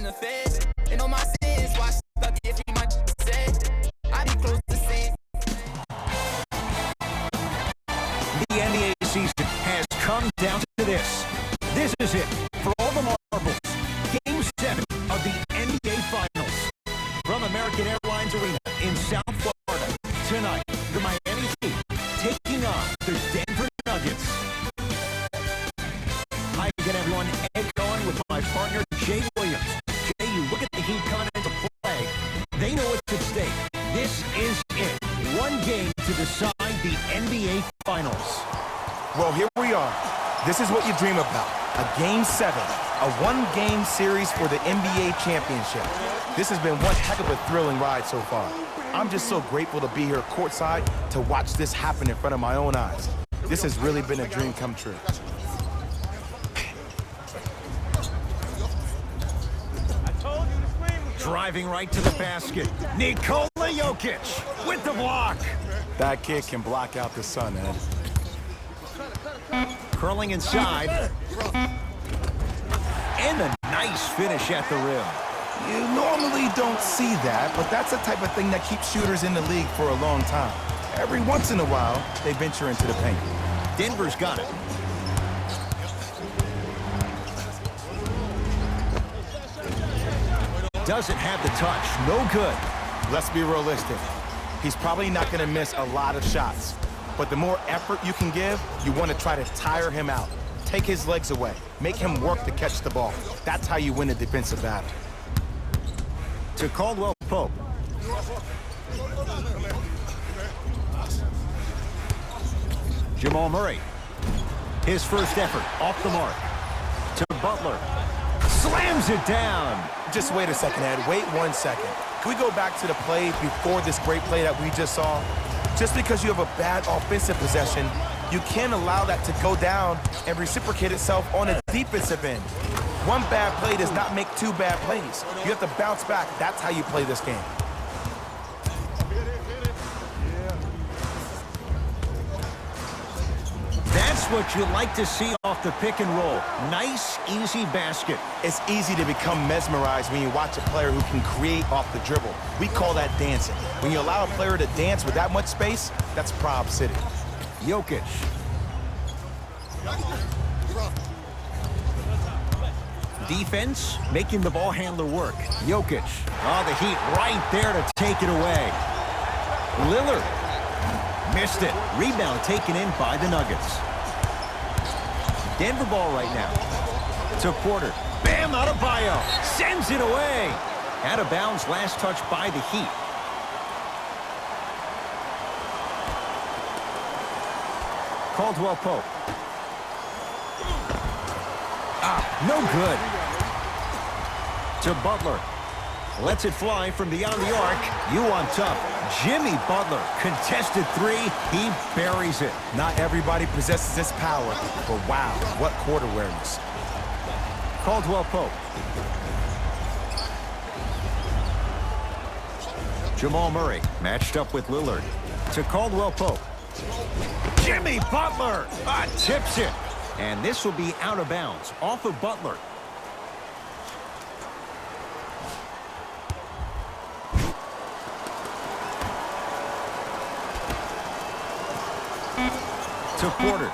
the feds. And on my sins, why stuck if he might say I be close to sin. The NBA season has come down to this. This is it for all the marbles. Game 7 of the NBA Finals. From American Airlines Arena in South Florida. Tonight, the Miami Heat taking on the Denver Nuggets. Hi again, everyone. Ed Cohen with my partner, Jay Williams. Jay, you look at the Heat coming into play. They know what's at stake. This is it. One game to decide the NBA Finals. Well, here we are. This is what you dream about. A Game 7. A one-game series for the NBA championship. This has been one heck of a thrilling ride so far. I'm just so grateful to be here courtside to watch this happen in front of my own eyes. This has really been a dream come true. Driving right to the basket. Nikola Jokic with the block. That kid can block out the sun, Ed. Curling inside. And a nice finish at the rim. You normally don't see that, but that's the type of thing that keeps shooters in the league for a long time. Every once in a while, they venture into the paint. Denver's got it. Doesn't have the touch. No good. Let's be realistic. He's probably not going to miss a lot of shots. But the more effort you can give, you want to try to tire him out. Take his legs away. Make him work to catch the ball. That's how you win a defensive battle. To Caldwell Pope. Jamal Murray. His first effort off the mark. To Butler. Slams it down. Just wait a second, Ed. Wait 1 second. Can we go back to the play before this great play that we just saw? Just because you have a bad offensive possession, you can't allow that to go down and reciprocate itself on a defensive end. One bad play does not make two bad plays. You have to bounce back. That's how you play this game. That's what you like to see off the pick and roll. Nice, easy basket. It's easy to become mesmerized when you watch a player who can create off the dribble. We call that dancing. When you allow a player to dance with that much space, that's Prob City. Jokic. Defense, making the ball handler work. Jokic. Oh, the Heat right there to take it away. Lillard. Missed it. Rebound taken in by the Nuggets. Denver ball right now. To Porter. Bam, Adebayo. Sends it away. Out of bounds, last touch by the Heat. Caldwell Pope. No good. To Butler. Lets it fly from beyond the arc. You on top. Jimmy Butler. Contested three. He buries it. Not everybody possesses this power, but wow, what court awareness. Caldwell Pope. Jamal Murray matched up with Lillard. To Caldwell Pope. Jimmy Butler tips it. And this will be out of bounds off of Butler. To Porter.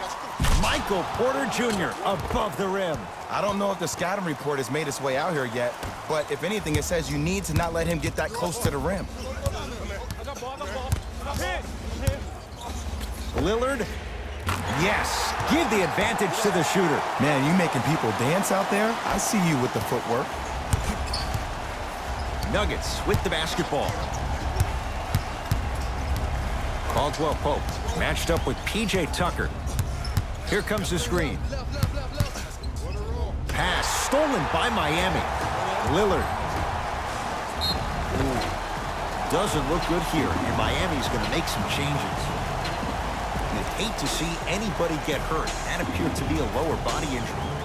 Michael Porter Jr. above the rim. I don't know if the scouting report has made its way out here yet, but if anything, it says you need to not let him get that close to the rim. Lillard. Yes. Give the advantage to the shooter. Man, you making people dance out there? I see you with the footwork. Nuggets with the basketball. Caldwell Pope matched up with P.J. Tucker. Here comes the screen. Pass stolen by Miami. Lillard. Ooh. Doesn't look good here, and Miami's going to make some changes. You'd hate to see anybody get hurt. That appeared to be a lower body injury.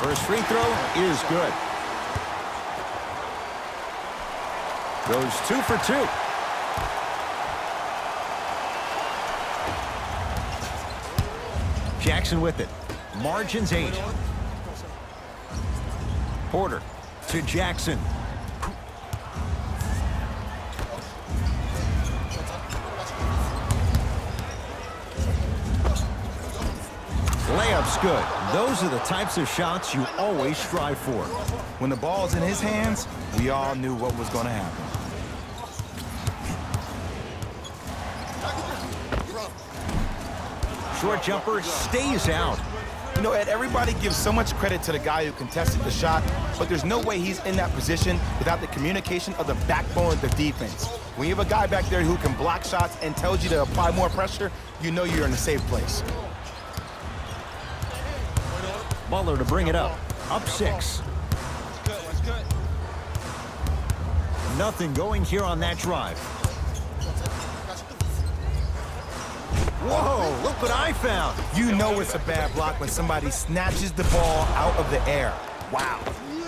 First free throw is good. Goes 2 for 2. Jackson with it. Margins 8. Porter to Jackson. Layup's good. Those are the types of shots you always strive for. When the ball's in his hands, we all knew what was going to happen. Short jumper stays out. You know, Ed, everybody gives so much credit to the guy who contested the shot, but there's no way he's in that position without the communication of the backbone of the defense. When you have a guy back there who can block shots and tells you to apply more pressure, you know you're in a safe place. Butler to bring it up. Up 6. Nothing going here on that drive. Whoa, look what I found. You know it's a bad block when somebody snatches the ball out of the air. Wow.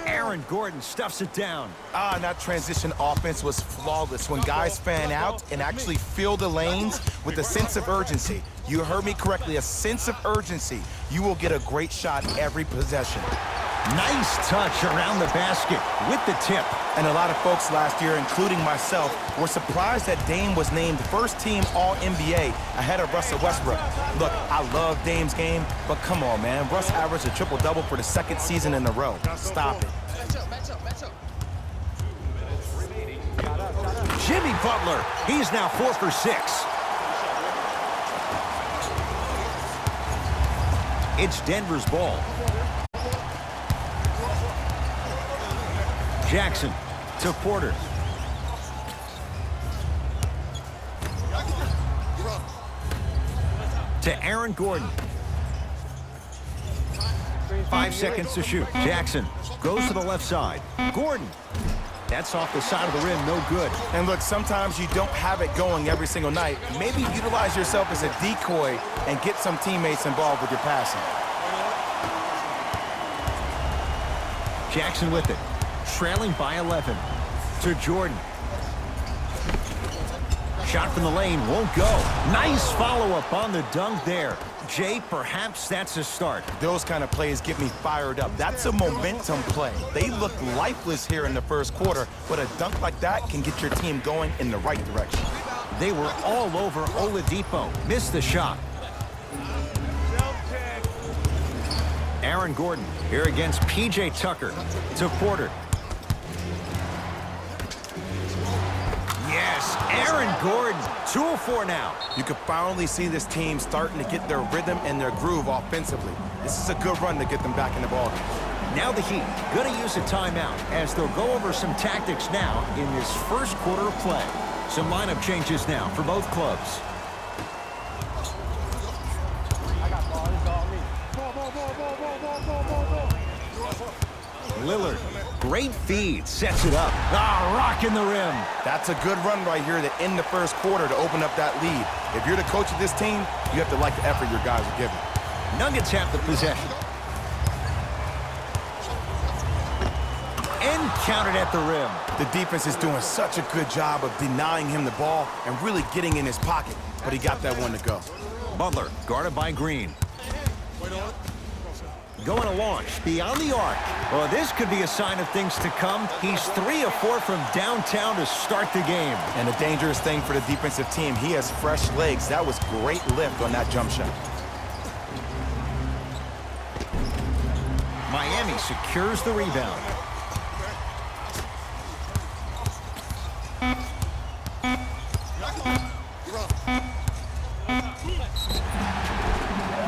Aaron Gordon stuffs it down. And that transition offense was flawless. When guys fan out and actually fill the lanes with a sense of urgency. You heard me correctly, a sense of urgency. You will get a great shot every possession. Nice touch around the basket with the tip. And a lot of folks last year, including myself, were surprised that Dame was named first-team All-NBA ahead of Russell Westbrook. Look, I love Dame's game, but come on, man. Russ averaged a triple-double for the second season in a row. Stop it. Jimmy Butler, he's now 4 for 6. It's Denver's ball. Jackson to Porter. To Aaron Gordon. 5 seconds to shoot. Jackson goes to the left side. Gordon. That's off the side of the rim, no good. And look, sometimes you don't have it going every single night. Maybe utilize yourself as a decoy and get some teammates involved with your passing. Jackson with it. Trailing by 11. To Jordan. Shot from the lane won't go. Nice follow-up on the dunk there. Jay, perhaps that's a start. Those kind of plays get me fired up. That's a momentum play. They look lifeless here in the first quarter, but a dunk like that can get your team going in the right direction. They were all over Oladipo. Missed the shot. Aaron Gordon here against P.J. Tucker. To Porter. Yes, Aaron Gordon, 2 of 4 now. You can finally see this team starting to get their rhythm and their groove offensively. This is a good run to get them back in the ballgame. Now the Heat going to use a timeout as they'll go over some tactics now in this first quarter of play. Some lineup changes now for both clubs. Lillard, great feed, sets it up. Rocking the rim. That's a good run right here to end the first quarter to open up that lead. If you're the coach of this team, you have to like the effort your guys are giving. Nuggets have the possession. And counted at the rim. The defense is doing such a good job of denying him the ball and really getting in his pocket, but he got that one to go. Butler, guarded by Green. Going to launch beyond the arc. Well, this could be a sign of things to come. He's 3 of 4 from downtown to start the game. And a dangerous thing for the defensive team, he has fresh legs. That was great lift on that jump shot. Miami secures the rebound.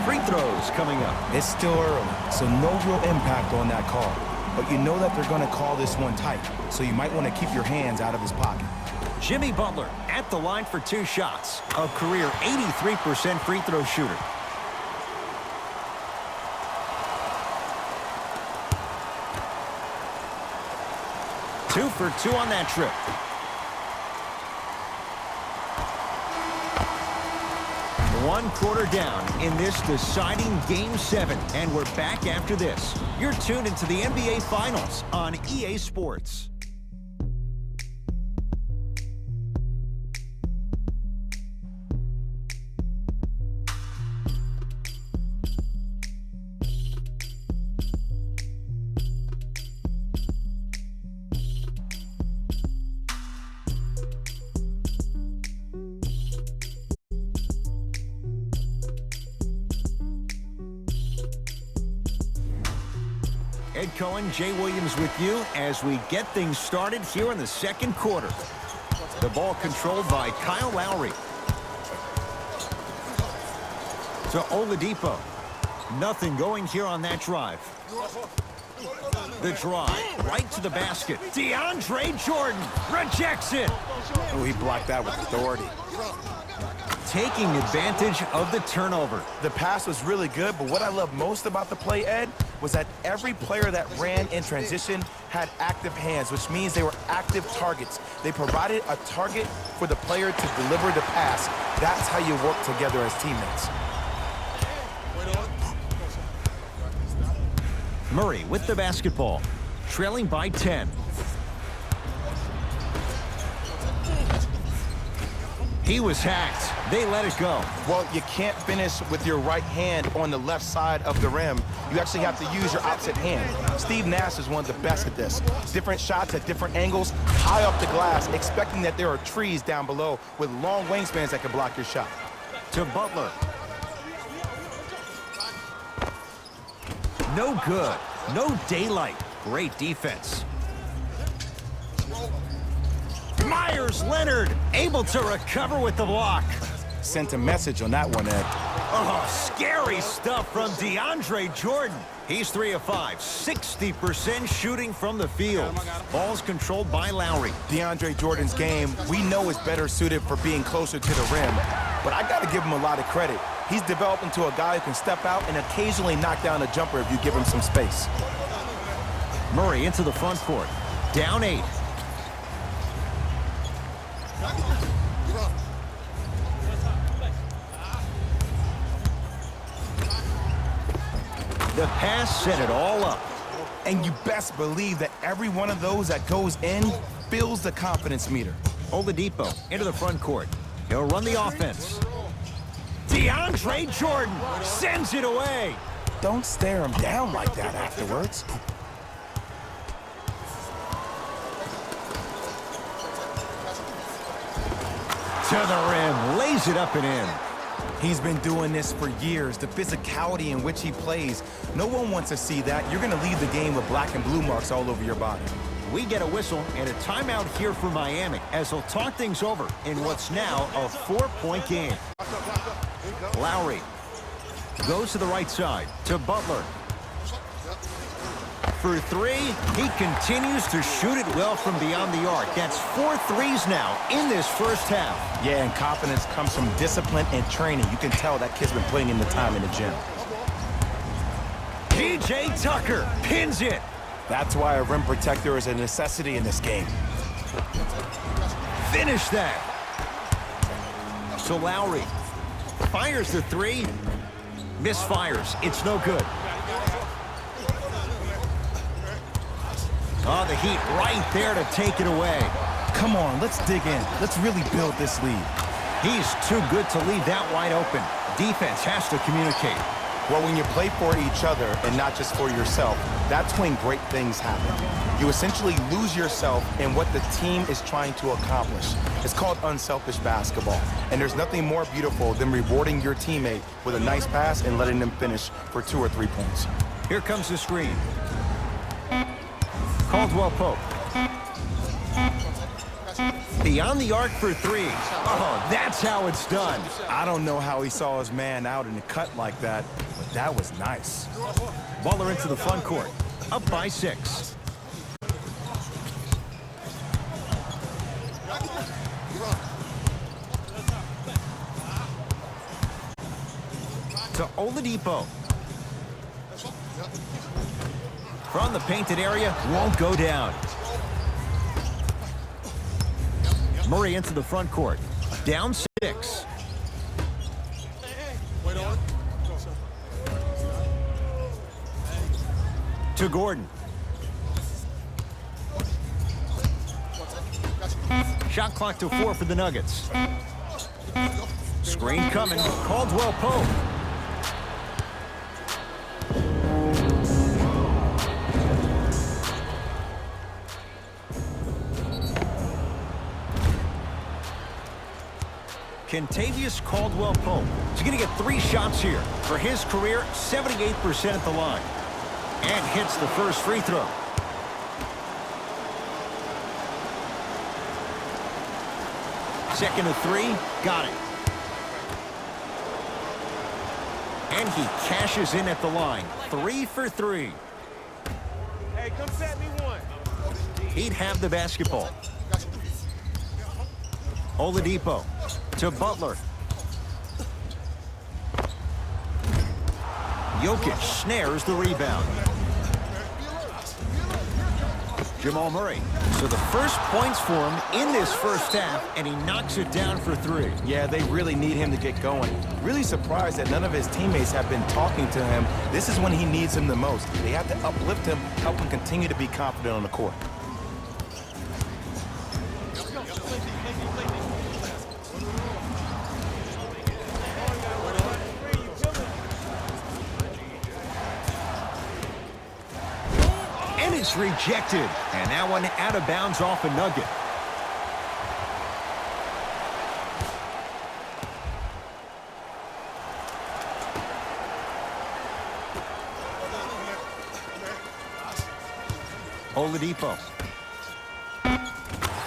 Free throws coming up. It's still early, so no real impact on that call. But you know that they're going to call this one tight, so you might want to keep your hands out of his pocket. Jimmy Butler at the line for 2 shots. A career 83% free throw shooter. Two for 2 on that trip. 1 quarter down in this deciding Game 7, and we're back after this. You're tuned into the NBA Finals on EA Sports. Ed Cohen, Jay Williams with you as we get things started here in the second quarter. The ball controlled by Kyle Lowry. To Oladipo. Nothing going here on that drive. The drive right to the basket. DeAndre Jordan rejects it. Oh, he blocked that with authority. Taking advantage of the turnover. The pass was really good, but what I love most about the play, Ed, was that every player that ran in transition had active hands, which means they were active targets. They provided a target for the player to deliver the pass. That's how you work together as teammates. Murray with the basketball, trailing by 10. He was hacked. They let it go. Well, you can't finish with your right hand on the left side of the rim. You actually have to use your opposite hand. Steve Nash is one of the best at this. Different shots at different angles, high up the glass, expecting that there are trees down below with long wingspans that can block your shot. To Butler. No good. No daylight. Great defense. Myers Leonard able to recover with the block. Sent a message on that one, Ed. Oh, scary stuff from DeAndre Jordan. He's 3 of 5, 60% shooting from the field. Ball's controlled by Lowry. DeAndre Jordan's game, we know, is better suited for being closer to the rim, but I got to give him a lot of credit. He's developed into a guy who can step out and occasionally knock down a jumper if you give him some space. Murray into the front court. Down 8. The pass set it all up. And you best believe that every one of those that goes in fills the confidence meter. Oladipo into the front court. He'll run the offense. DeAndre Jordan sends it away. Don't stare him down like that afterwards. To the rim, lays it up and in. He's been doing this for years. The physicality in which he plays, no one wants to see that. You're going to leave the game with black and blue marks all over your body. We get a whistle and a timeout here for Miami as they'll talk things over in what's now a 4-point game. Lowry goes to the right side to Butler. For 3, he continues to shoot it well from beyond the arc. That's 4 threes now in this first half. Yeah, and confidence comes from discipline and training. You can tell that kid's been putting in the time in the gym. P.J. Tucker pins it. That's why a rim protector is a necessity in this game. Finish that. So Lowry fires the 3. Misfires. It's no good. Oh, the Heat right there to take it away. Come on, let's dig in. Let's really build this lead. He's too good to leave that wide open. Defense has to communicate. Well, when you play for each other and not just for yourself, that's when great things happen. You essentially lose yourself in what the team is trying to accomplish. It's called unselfish basketball. And there's nothing more beautiful than rewarding your teammate with a nice pass and letting them finish for 2 or 3 points. Here comes the screen. Caldwell Pope. Beyond the arc for 3. Oh, that's how it's done. I don't know how he saw his man out in a cut like that, but that was nice. Butler into the front court. Up by 6. To Oladipo. From the painted area, won't go down. Murray into the front court. Down 6. To Gordon. Shot clock to 4 for the Nuggets. Screen coming. Caldwell Pope. Kentavious Caldwell Pope. He's going to get 3 shots here. For his career, 78% at the line. And hits the first free throw. Second to 3, got it. And he cashes in at the line. 3 for 3. Hey, come set me one. He'd have the basketball. Oladipo to Butler. Jokic snares the rebound. Jamal Murray. So the first points for him in this first half, and he knocks it down for 3. Yeah, they really need him to get going. Really surprised that none of his teammates have been talking to him. This is when he needs him the most. They have to uplift him, help him continue to be confident on the court. It's rejected, and that one out of bounds off a Nugget. Oladipo.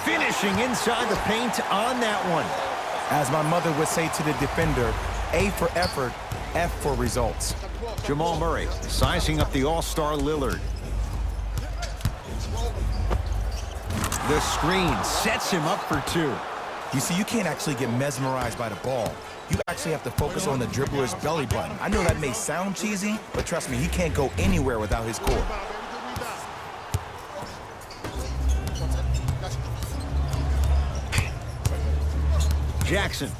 Finishing inside the paint on that one. As my mother would say to the defender, A for effort, F for results. Jamal Murray sizing up the all-star Lillard. The screen sets him up for 2. You see, you can't actually get mesmerized by the ball. You actually have to focus on the dribbler's belly button. I know that may sound cheesy, but trust me, he can't go anywhere without his core. Jackson.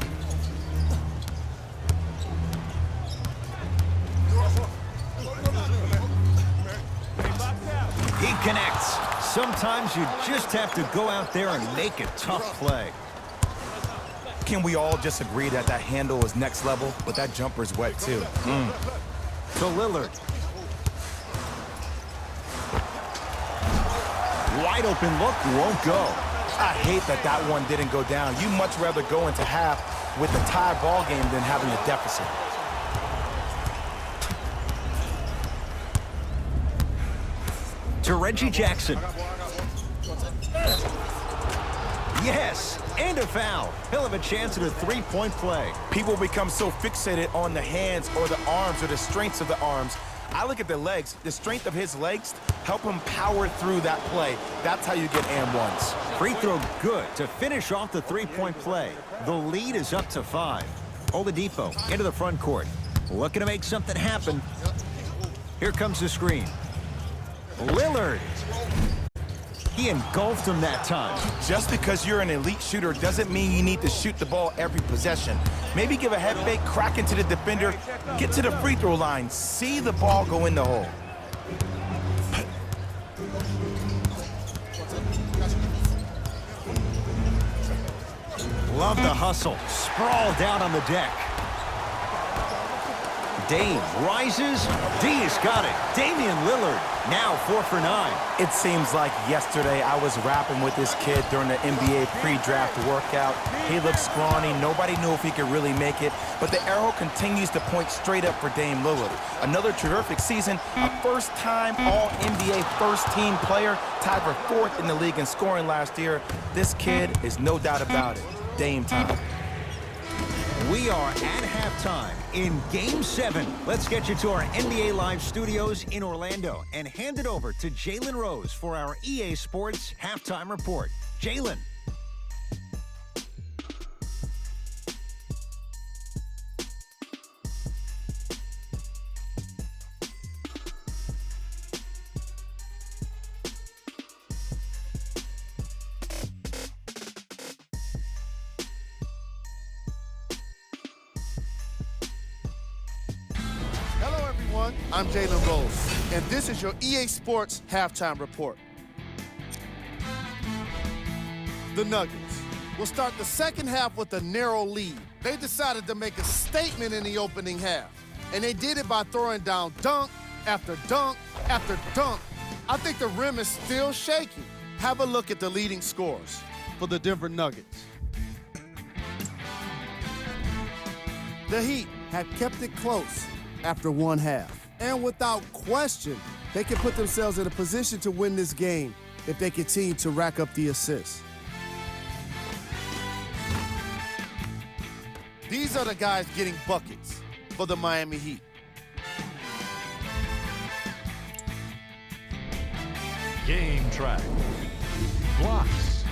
He connects. Sometimes you just have to go out there and make a tough play. Can we all just agree that that handle is next level, but that jumper's wet too? To Lillard. Wide open look, won't go. I hate that that one didn't go down. You much rather go into half with a tie ball game than having a deficit. To Reggie Jackson. Yes, and a foul. He'll have a chance at a 3-point play. People become so fixated on the hands or the arms or the strengths of the arms. I look at the legs. The strength of his legs help him power through that play. That's how you get and ones. Free throw good to finish off the 3-point play. The lead is up to 5. Oladipo into the front court. Looking to make something happen. Here comes the screen. Lillard. He engulfed him that time. Just because you're an elite shooter doesn't mean you need to shoot the ball every possession. Maybe give a head fake, crack into the defender, get to the free throw line, see the ball go in the hole. Love the hustle. Sprawled out on the deck. Dame rises. D's got it. Damian Lillard now 4 for 9. It seems like yesterday I was rapping with this kid during the NBA pre-draft workout. He looked scrawny. Nobody knew if he could really make it. But the arrow continues to point straight up for Dame Lillard. Another terrific season. A first-time All-NBA first-team player. Tied for 4th in the league in scoring last year. This kid is no doubt about it. Dame time. We are at halftime in Game 7. Let's get you to our NBA Live studios in Orlando and hand it over to Jalen Rose for our EA Sports Halftime Report. Jalen. I'm Jalen Rose. and this is your EA Sports halftime report. The Nuggets will start the second half with a narrow lead. They decided to make a statement in the opening half, and they did it by throwing down dunk after dunk after dunk. I think the rim is still shaking. Have a look at the leading scores for the Denver Nuggets. The Heat had kept it close after one half. And without question, they can put themselves in a position to win this game if they continue to rack up the assists. These are the guys getting buckets for the Miami Heat. Game track. Blocks.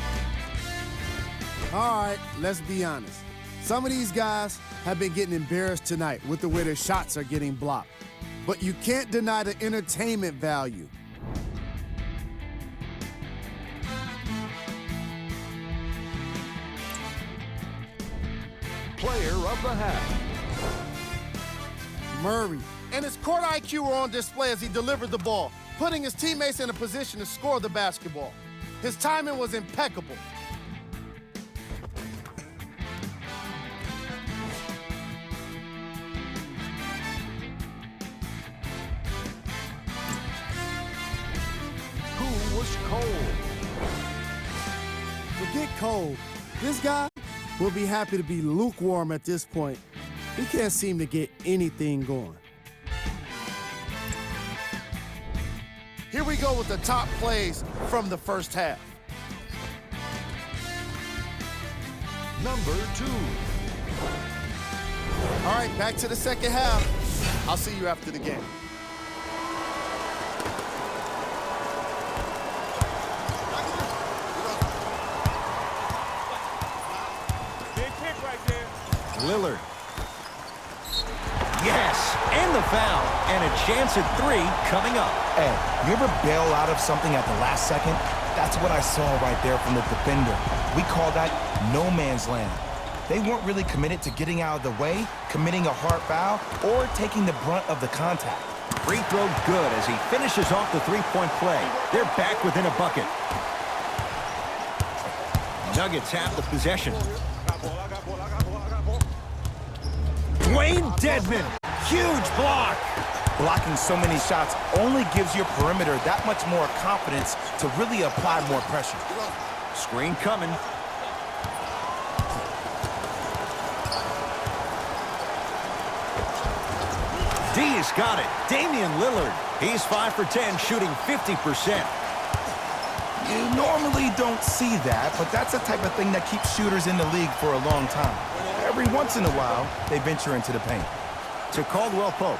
All right, let's be honest. Some of these guys have been getting embarrassed tonight with the way their shots are getting blocked. But you can't deny the entertainment value. Player of the half. Murray and his court IQ were on display as he delivered the ball, putting his teammates in a position to score the basketball. His timing was impeccable. Who was cold? Forget cold. This guy will be happy to be lukewarm at this point. He can't seem to get anything going. Here we go with the top plays from the first half. Number 2. All right, back to the second half. I'll see you after the game. Big kick right there. Lillard. Yes, and the foul. And a chance at 3 coming up. Hey, you ever bail out of something at the last second? That's what I saw right there from the defender. We call that no man's land. They weren't really committed to getting out of the way, committing a hard foul, or taking the brunt of the contact. Free throw good as he finishes off the three-point play. They're back within a bucket. Nuggets have the possession. Dwayne Dedmon, huge block. Blocking so many shots only gives your perimeter that much more confidence to really apply more pressure. Screen coming. D's got it. Damian Lillard. He's 5 for 10, shooting 50%. You normally don't see that, but that's the type of thing that keeps shooters in the league for a long time. Every once in a while, they venture into the paint. To Caldwell Pope.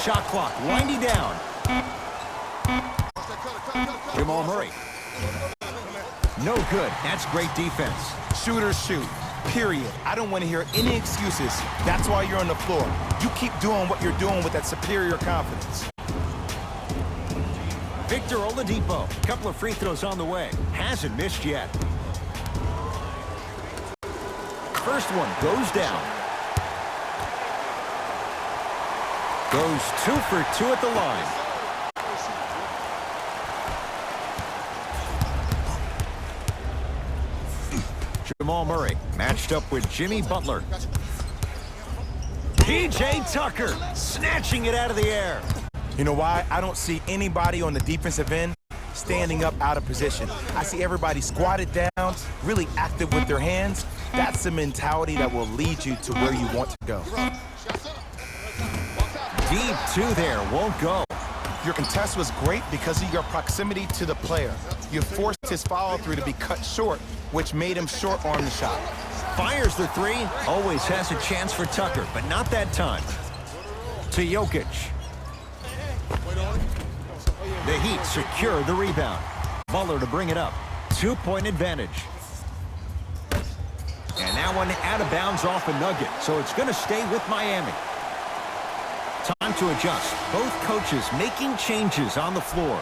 Shot clock winding down. Jamal Murray. No good. That's great defense. Shooters shoot, period. I don't want to hear any excuses. That's why you're on the floor. You keep doing what you're doing with that superior confidence. Victor Oladipo. Couple of free throws on the way. Hasn't missed yet. First one goes down. Goes 2 for 2 at the line. Jamal Murray matched up with Jimmy Butler. P.J. Tucker snatching it out of the air. You know why? I don't see anybody on the defensive end standing up out of position. I see everybody squatted down, really active with their hands. That's the mentality that will lead you to where you want to go. Deep 2 there, won't go. Your contest was great because of your proximity to the player. You forced his follow-through to be cut short, which made him short-arm the shot. Fires the 3, always has a chance for Tucker, but not that time. To Jokic. The Heat secure the rebound. Butler to bring it up. 2-point advantage. And that one out of bounds off a Nugget, so it's going to stay with Miami. Time to adjust. Both coaches making changes on the floor.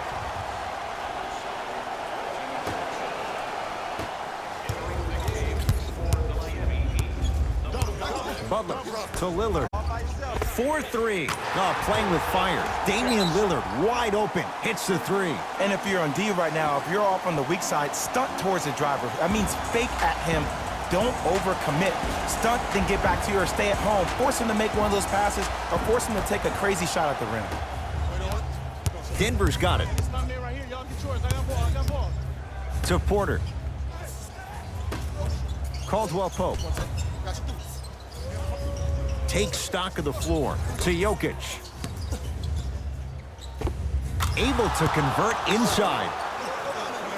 Butler to Lillard. 4-3. Oh, playing with fire. Damian Lillard wide open. Hits the three. And if you're on D right now, if you're off on the weak side, stunt towards the driver. That means fake at him. Don't overcommit. Stunt, then get back to you or stay at home. Force him to make one of those passes or force him to take a crazy shot at the rim. Denver's got it. To Porter. Caldwell Pope. Takes stock of the floor to Jokic. Able to convert inside.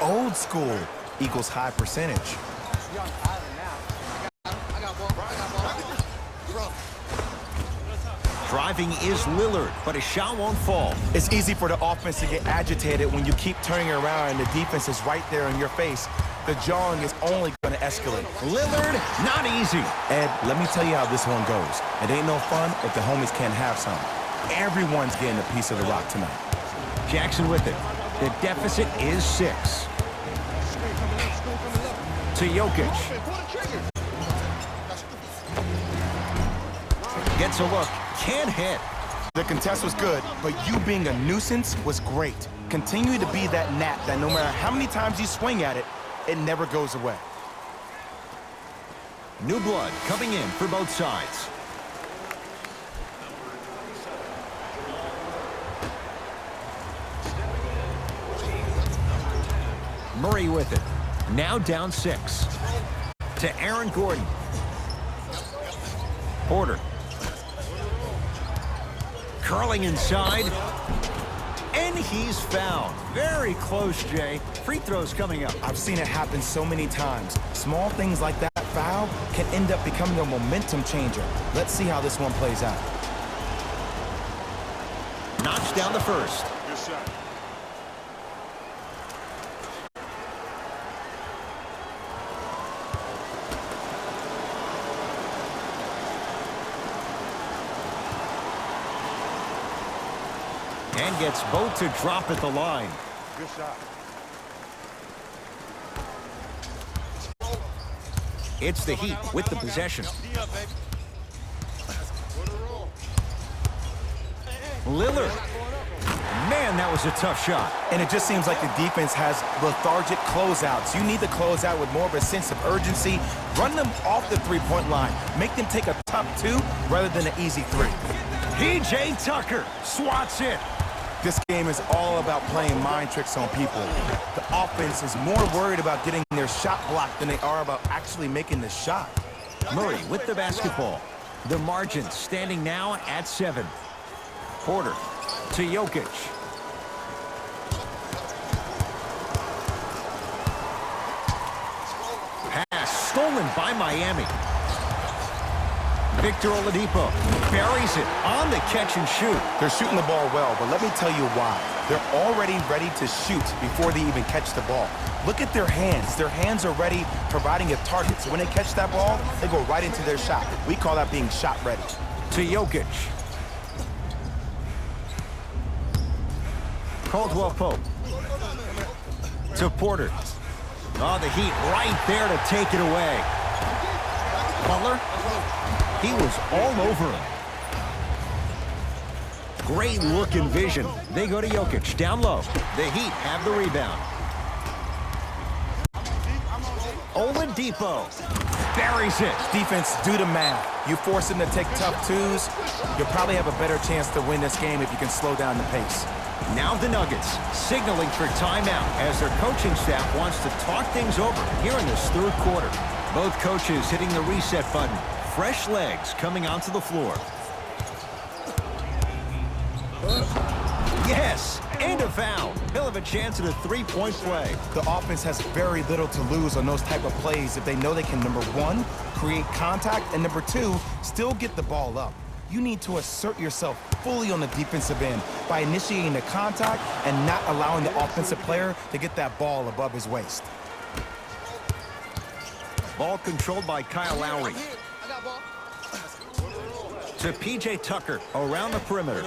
Old school equals high percentage. Driving is Lillard, but his shot won't fall. It's easy for the offense to get agitated when you keep turning around and the defense is right there in your face. The jawing is only going to escalate. Lillard, not easy. Ed, let me tell you how this one goes. It ain't no fun if the homies can't have some. Everyone's getting a piece of the rock tonight. Jackson with it. The deficit is 6. To Jokic. Gets a look. Can't hit. The contest was good, but you being a nuisance was great. Continue to be that gnat that no matter how many times you swing at it, it never goes away. New blood coming in for both sides. Murray with it. Now down 6. To Aaron Gordon. Porter. Curling inside. And he's fouled. Very close, Jay. Free throws coming up. I've seen it happen so many times. Small things like that foul can end up becoming a momentum changer. Let's see how this one plays out. Knocks down the first. Good shot. And gets both to drop at the line. Good shot. It's the Heat with the possession. Lillard. Man, that was a tough shot. And it just seems like the defense has lethargic closeouts. You need to close out with more of a sense of urgency. Run them off the three-point line. Make them take a tough 2 rather than an easy 3. P.J. Tucker swats it. This game is all about playing mind tricks on people. The offense is more worried about getting their shot blocked than they are about actually making the shot. Murray with the basketball. The margin standing now at 7. Porter to Jokic. Pass stolen by Miami. Victor Oladipo buries it on the catch and shoot. They're shooting the ball well, but let me tell you why. They're already ready to shoot before they even catch the ball. Look at their hands. Their hands are ready, providing a target. So when they catch that ball, they go right into their shot. We call that being shot ready. To Jokic. Caldwell Pope. To Porter. Oh, the Heat right there to take it away. Butler. He was all over him. Great look and vision. They go to Jokic down low. The Heat have the rebound. Oladipo buries it. Defense, do the math. You force them to take tough 2s, you'll probably have a better chance to win this game if you can slow down the pace. Now the Nuggets signaling for timeout as their coaching staff wants to talk things over here in this third quarter. Both coaches hitting the reset button. Fresh legs coming onto the floor. Yes, and a foul. He'll have a chance at a three-point play. The offense has very little to lose on those type of plays if they know they can, number 1, create contact, and number 2, still get the ball up. You need to assert yourself fully on the defensive end by initiating the contact and not allowing the offensive player to get that ball above his waist. Ball controlled by Kyle Lowry. To P.J. Tucker around the perimeter.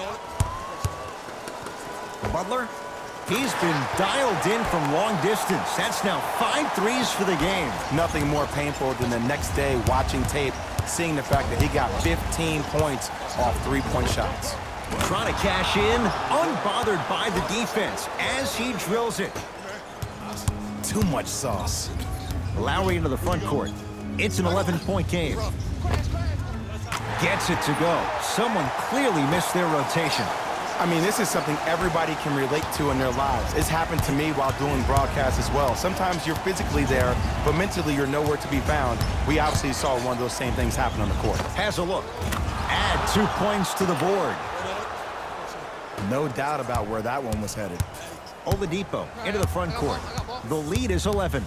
Butler, he's been dialed in from long distance. That's now 5 threes for the game. Nothing more painful than the next day watching tape seeing the fact that he got 15 points off three-point shots. Trying to cash in, unbothered by the defense as he drills it. Too much sauce. Lowry into the front court. It's an 11-point game. Gets it to go. Someone clearly missed their rotation. I mean, this is something everybody can relate to in their lives. It's happened to me while doing broadcasts as well. Sometimes you're physically there, but mentally you're nowhere to be found. We obviously saw one of those same things happen on the court. Has a look. Add 2 points to the board. No doubt about where that one was headed. Oladipo into the front court. The lead is 11.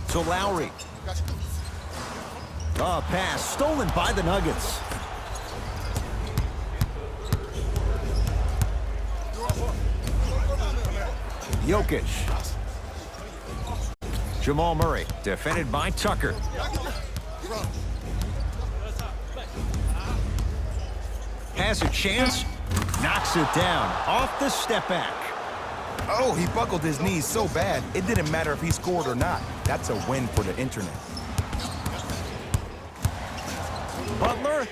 So Lowry. A pass stolen by the Nuggets. Jokic. Jamal Murray defended by Tucker. Has a chance. Knocks it down off the step back. Oh, he buckled his knees so bad, it didn't matter if he scored or not. That's a win for the internet. Butler,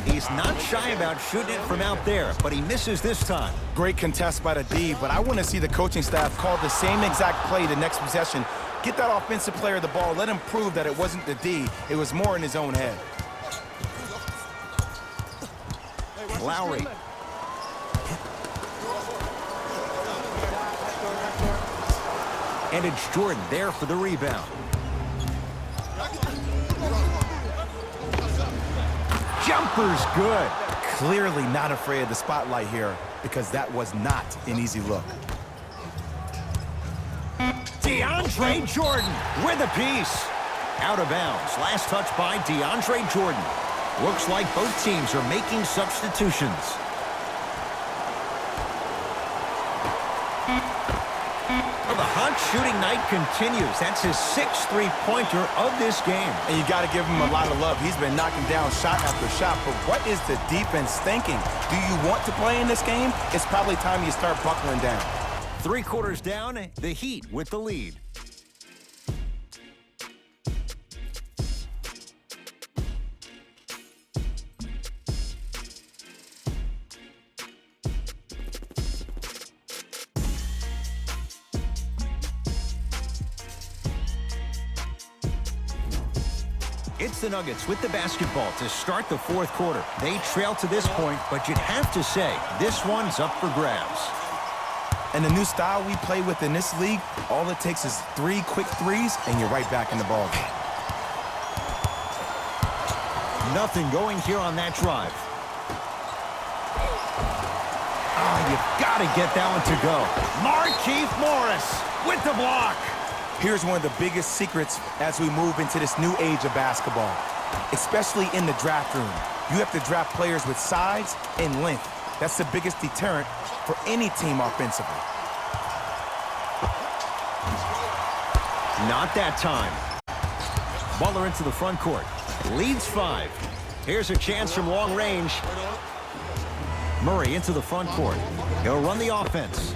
he's not shy about shooting it from out there, but he misses this time. Great contest by the D, but I want to see the coaching staff call the same exact play the next possession. Get that offensive player the ball. Let him prove that it wasn't the D. It was more in his own head. Lowry. And it's Jordan there for the rebound. Jumper's good. Clearly not afraid of the spotlight here because that was not an easy look. DeAndre Jordan with a piece. Out of bounds. Last touch by DeAndre Jordan. Looks like both teams are making substitutions. Well, the hot shooting night continues. That's his 6th three-pointer of this game. And you got to give him a lot of love. He's been knocking down shot after shot. But what is the defense thinking? Do you want to play in this game? It's probably time you start buckling down. 3 quarters down, the Heat with the lead. It's the Nuggets with the basketball to start the 4th quarter. They trail to this point, but you'd have to say this one's up for grabs. And the new style we play with in this league, all it takes is 3 quick threes, and you're right back in the ball game. Nothing going here on that drive. Oh, you've got to get that one to go. Markieff Morris with the block. Here's one of the biggest secrets as we move into this new age of basketball, especially in the draft room. You have to draft players with size and length. That's the biggest deterrent for any team offensively. Not that time. Butler into the front court. Leads 5. Here's a chance from long range. Murray into the front court. He'll run the offense.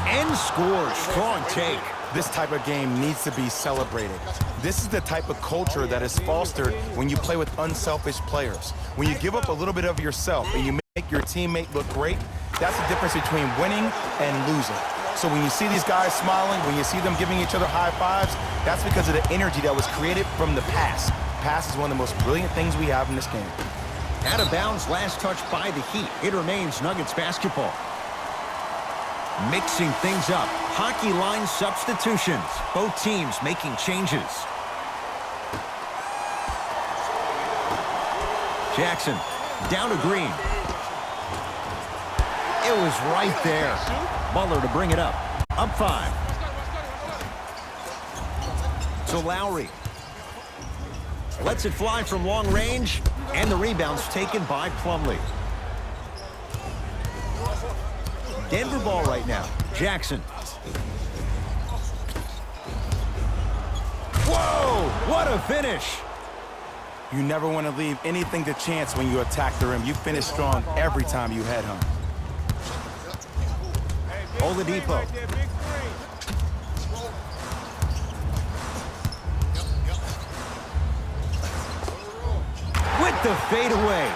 And scores. Strong take. This type of game needs to be celebrated. This is the type of culture that is fostered when you play with unselfish players. When you give up a little bit of yourself and you make your teammate look great, that's the difference between winning and losing. So when you see these guys smiling, when you see them giving each other high fives, that's because of the energy that was created from the pass. Pass is one of the most brilliant things we have in this game. Out of bounds, last touch by the Heat. It remains Nuggets basketball. Mixing things up. Hockey line substitutions. Both teams making changes. Jackson down to Green. It was right there. Butler to bring it up. Up 5. So Lowry lets it fly from long range, and the rebound's taken by Plumlee. Denver ball right now. Jackson. Whoa! What a finish! You never want to leave anything to chance when you attack the rim. You finish strong every time you head home. Oladipo. the fadeaway.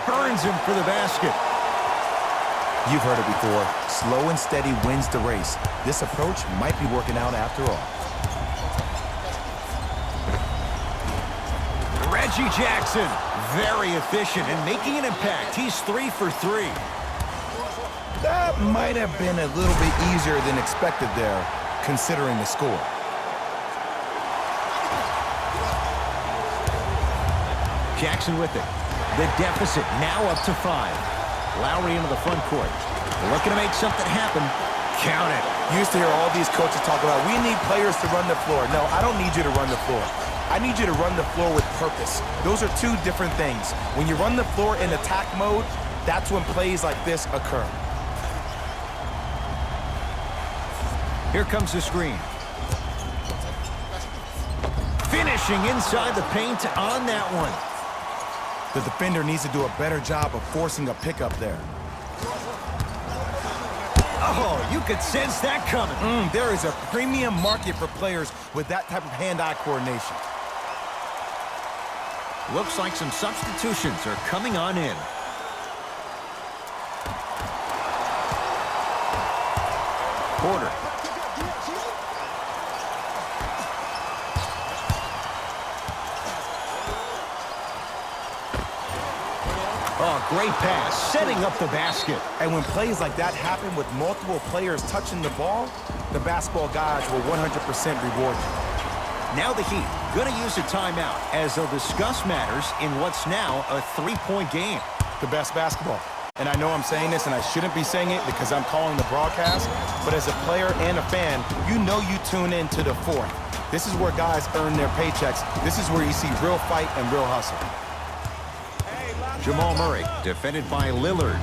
Burns him for the basket. You've heard it before. Slow and steady wins the race. This approach might be working out after all. Reggie Jackson, very efficient and making an impact. He's 3 for 3. That might have been a little bit easier than expected there, considering the score. Jackson with it. The deficit now up to 5. Lowry into the front court. Looking to make something happen. Count it. You used to hear all these coaches talk about, we need players to run the floor. No, I don't need you to run the floor. I need you to run the floor with purpose. Those are two different things. When you run the floor in attack mode, that's when plays like this occur. Here comes the screen. Finishing inside the paint on that one. The defender needs to do a better job of forcing a pickup there. Oh, you could sense that coming. There is a premium market for players with that type of hand-eye coordination. Looks like some substitutions are coming on in. Porter. Oh, great pass, setting up the basket. And when plays like that happen with multiple players touching the ball, the basketball gods will 100% reward you. Now the Heat going to use a timeout as they'll discuss matters in what's now a 3-point game. The best basketball. And I know I'm saying this, and I shouldn't be saying it because I'm calling the broadcast, but as a player and a fan, you know you tune in to the fourth. This is where guys earn their paychecks. This is where you see real fight and real hustle. Jamal Murray, defended by Lillard.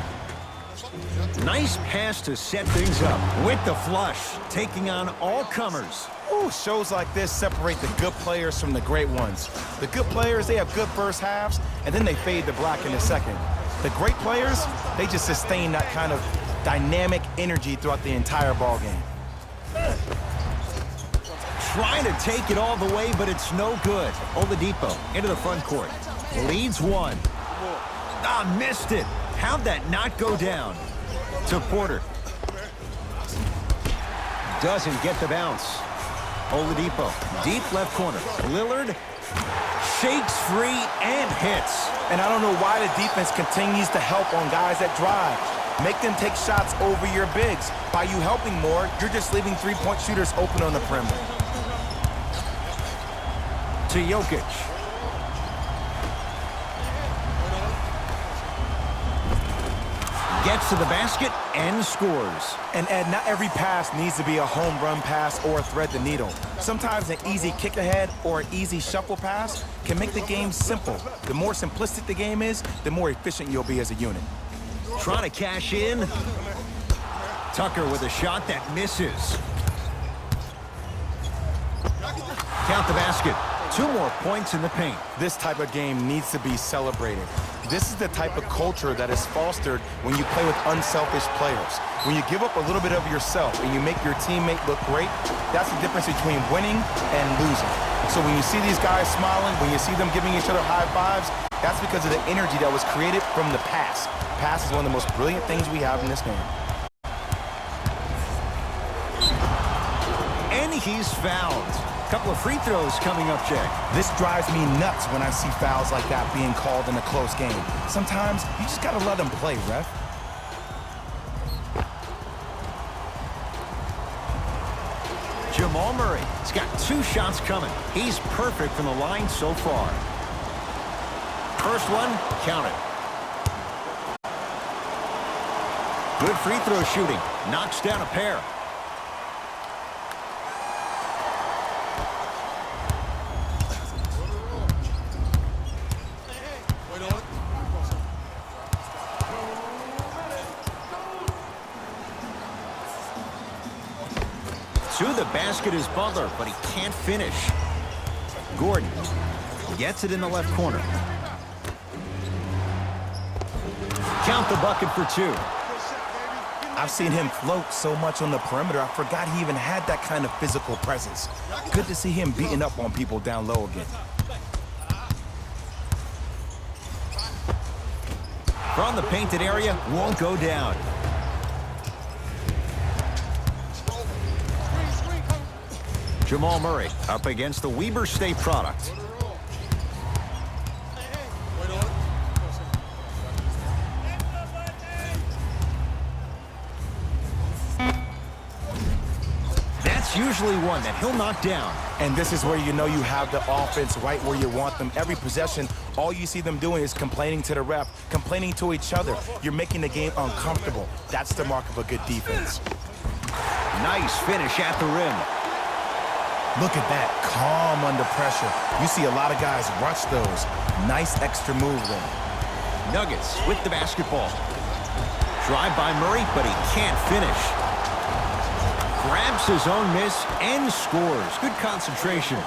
Nice pass to set things up with the flush, taking on all comers. Ooh, shows like this separate the good players from the great ones. The good players, they have good first halves, and then they fade to black in the second. The great players, they just sustain that kind of dynamic energy throughout the entire ball game. Trying to take it all the way, but it's no good. Oladipo into the front court. Leads one. Ah, missed it. How'd that not go down? To Porter. Doesn't get the bounce. Oladipo, deep left corner. Lillard shakes free and hits. And I don't know why the defense continues to help on guys that drive. Make them take shots over your bigs. By you helping more, you're just leaving three-point shooters open on the perimeter. To Jokic. Gets to the basket and scores. And Ed, not every pass needs to be a home run pass or thread the needle. Sometimes an easy kick ahead or an easy shuffle pass can make the game simple. The more simplistic the game is, the more efficient you'll be as a unit. Trying to cash in. Tucker with a shot that misses. Count the basket. 2 more points in the paint. This type of game needs to be celebrated. This is the type of culture that is fostered when you play with unselfish players. When you give up a little bit of yourself and you make your teammate look great, that's the difference between winning and losing. So when you see these guys smiling, when you see them giving each other high fives, that's because of the energy that was created from the pass. Pass is one of the most brilliant things we have in this game. And he's fouled. Couple of free throws coming up, Jack. This drives me nuts when I see fouls like that being called in a close game. Sometimes you just gotta let them play, ref. Jamal Murray has got 2 shots coming. He's perfect from the line so far. First one, count it. Good free throw shooting. Knocks down a pair. To the basket is Butler, but he can't finish. Gordon gets it in the left corner. Count the bucket for 2. I've seen him float so much on the perimeter, I forgot he even had that kind of physical presence. Good to see him beating up on people down low again. from the painted area won't go down. Jamal Murray up against the Weber State product. That's usually one that he'll knock down. And this is where you know you have the offense right where you want them. Every possession, all you see them doing is complaining to the ref, complaining to each other. You're making the game uncomfortable. That's the mark of a good defense. Nice finish at the rim. Look at that, calm under pressure. You see a lot of guys rush those. Nice extra move there. Nuggets with the basketball. Drive by Murray, but he can't finish. Grabs his own miss and scores. Good concentration.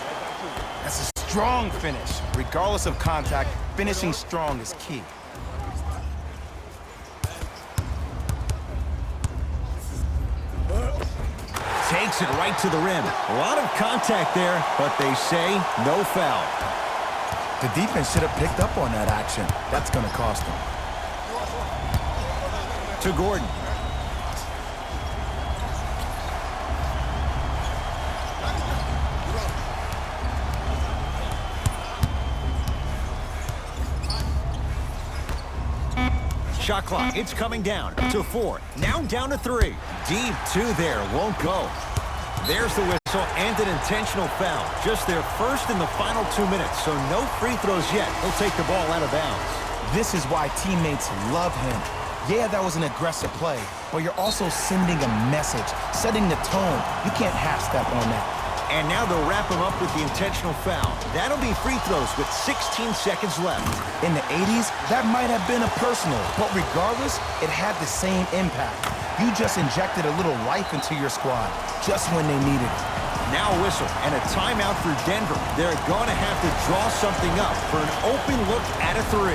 That's a strong finish. Regardless of contact, finishing strong is key. Takes it right to the rim. A lot of contact there, but they say no foul. The defense should have picked up on that action. That's going to cost them. To Gordon. Shot clock, it's coming down to 4. Now down to 3. Deep 2 there, won't go. There's the whistle and an intentional foul. Just their first in the final 2 minutes, so no free throws yet. He'll take the ball out of bounds. This is why teammates love him. Yeah, that was an aggressive play, but you're also sending a message, setting the tone. You can't half-step on that. And now they'll wrap him up with the intentional foul. That'll be free throws with 16 seconds left. In the 80s, that might have been a personal, but regardless, it had the same impact. You just injected a little life into your squad, just when they needed it. Now a whistle and a timeout for Denver. They're going to have to draw something up for an open look at a 3.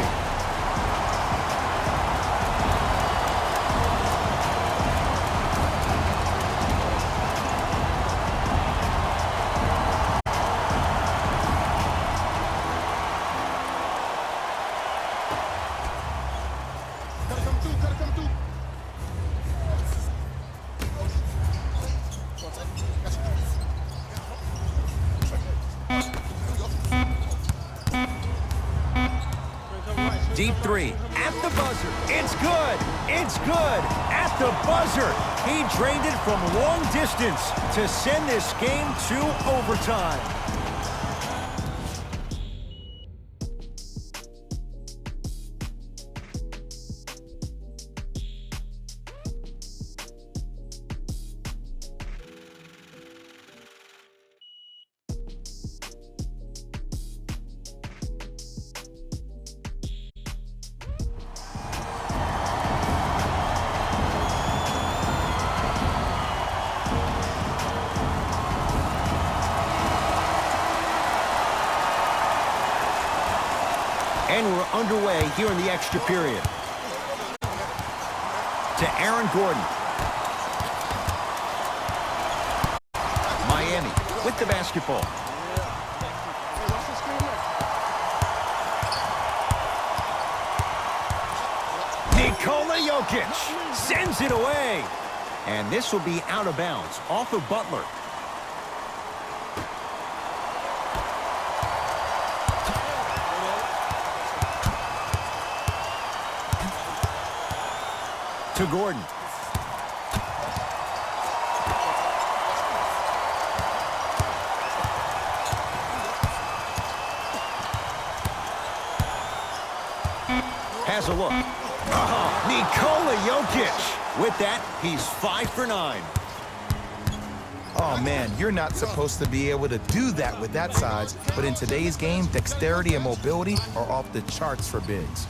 Deep 3 at the buzzer. It's good. It's good at the buzzer. He drained it from long distance to send this game to overtime. And we're underway here in the extra period. To Aaron Gordon. Miami with the basketball. Nikola Jokic sends it away. And this will be out of bounds off of Butler. To Gordon. Has a look. Nikola Jokic. With that, he's 5 for 9. Oh, man, you're not supposed to be able to do that with that size, but in today's game, dexterity and mobility are off the charts for bigs.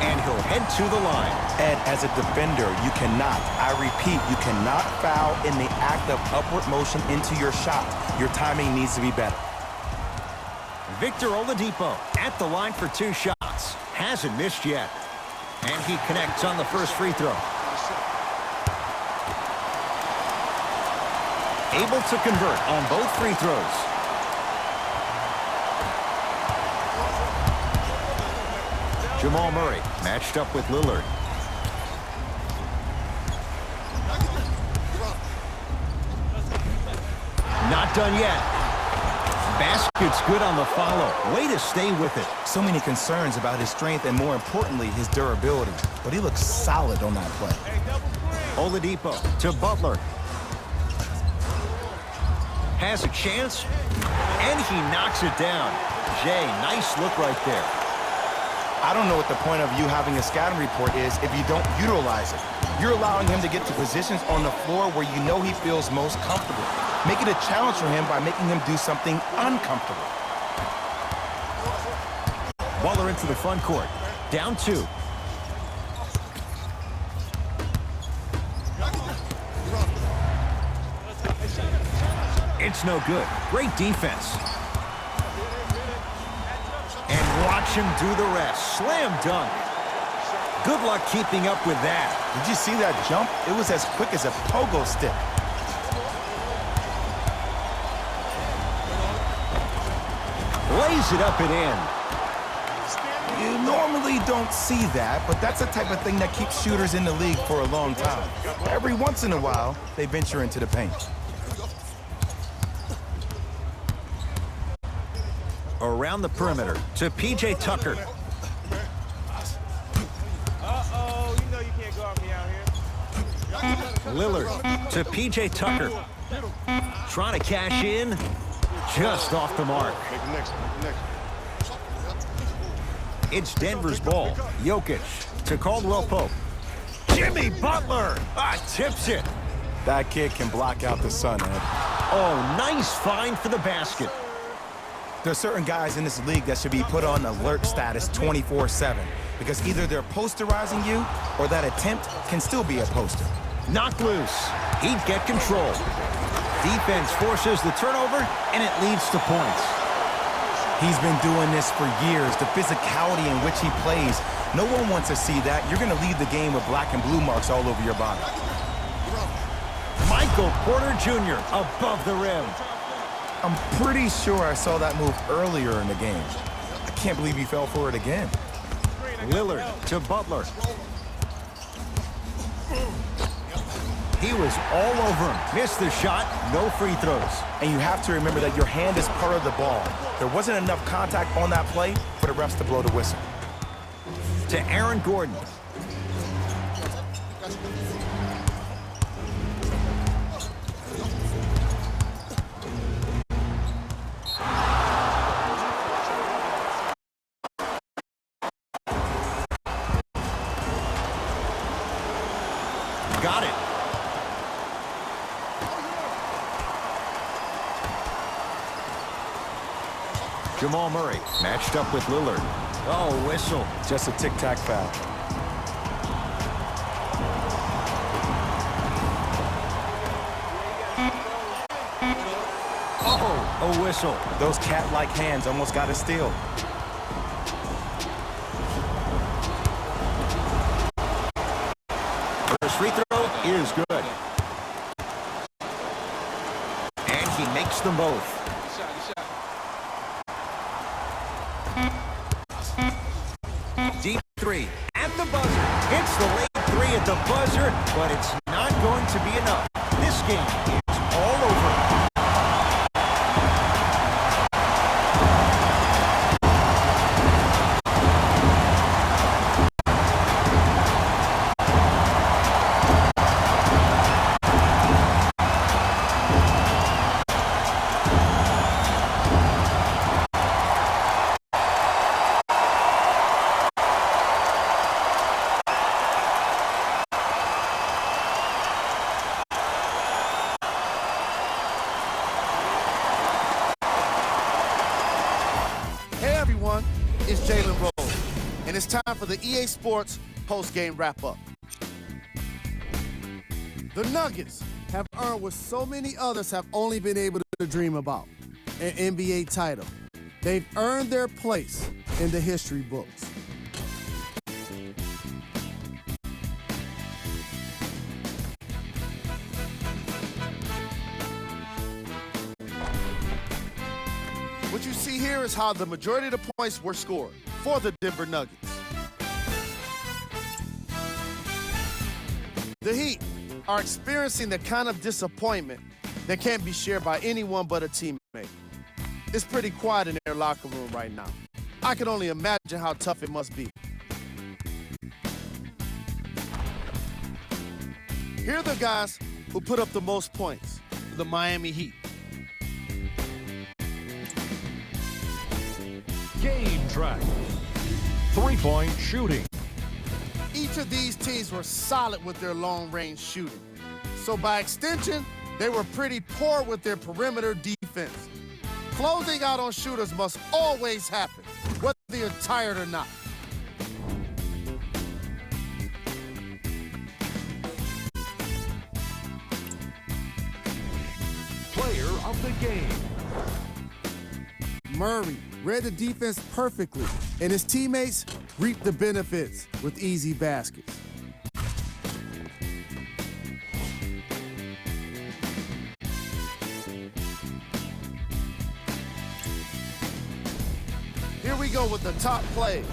And he'll head to the line. Ed, as a defender, you cannot, I repeat, you cannot foul in the act of upward motion into your shot. Your timing needs to be better. Victor Oladipo at the line for 2 shots. Hasn't missed yet. And he connects on the first free throw. Able to convert on both free throws. Jamal Murray matched up with Lillard. Not done yet. Basket's good on the follow. Way to stay with it. So many concerns about his strength and, more importantly, his durability. But he looks solid on that play. Oladipo to Butler. Has a chance, and he knocks it down. Jay, nice look right there. I don't know what the point of you having a scouting report is if you don't utilize it. You're allowing him to get to positions on the floor where you know he feels most comfortable. Make it a challenge for him by making him do something uncomfortable. Butler into the front court. Down 2. It's no good. Great defense. And watch him do the rest. Slam dunk. Good luck keeping up with that. Did you see that jump? It was as quick as a pogo stick. Lays it up and in. You normally don't see that, but that's the type of thing that keeps shooters in the league for a long time. Every once in a while, they venture into the paint. Around the perimeter to P.J. Tucker. Uh-oh, you know you can't guard me out here. Lillard to P.J. Tucker. Trying to cash in. Just off the mark. It's Denver's ball. Jokic to Caldwell Pope. Jimmy Butler tips it. That kid can block out the sun, Ed. Oh, nice find for the basket. There are certain guys in this league that should be put on alert status 24/7 because either they're posterizing you or that attempt can still be a poster. Knocked loose. He'd get control. Defense forces the turnover, and it leads to points. He's been doing this for years. The physicality in which he plays, no one wants to see that. You're going to leave the game with black and blue marks all over your body. Michael Porter Jr. above the rim. I'm pretty sure I saw that move earlier in the game. I can't believe he fell for it again. Lillard to Butler. He was all over him. Missed the shot. No free throws. And you have to remember that your hand is part of the ball. There wasn't enough contact on that play for the refs to blow the whistle. To Aaron Gordon. Got it. Jamal Murray matched up with Lillard. Oh, whistle. Just a tic-tac foul. Oh, a whistle. Those cat-like hands almost got a steal. First free throw is good. And he makes them both. Deep 3 at the buzzer. Hits the late 3 at the buzzer, but it's not going to be enough. This game is all over. And it's time for the EA Sports post-game wrap-up. The Nuggets have earned what so many others have only been able to dream about, an NBA title. They've earned their place in the history books. What you see here is how the majority of the points were scored for the Denver Nuggets. The Heat are experiencing the kind of disappointment that can't be shared by anyone but a teammate. It's pretty quiet in their locker room right now. I can only imagine how tough it must be. Here are the guys who put up the most points for the Miami Heat. Game track. Three-point shooting. Each of these teams were solid with their long-range shooting. So by extension, they were pretty poor with their perimeter defense. Closing out on shooters must always happen, whether you're tired or not. Player of the game. Murray read the defense perfectly, and his teammates reaped the benefits with easy baskets. Here we go with the top plays.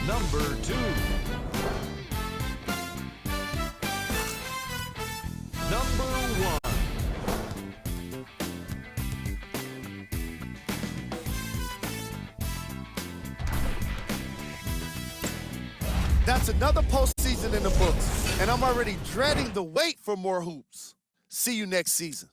Number 2. Number 1. That's another postseason in the books, and I'm already dreading the wait for more hoops. See you next season.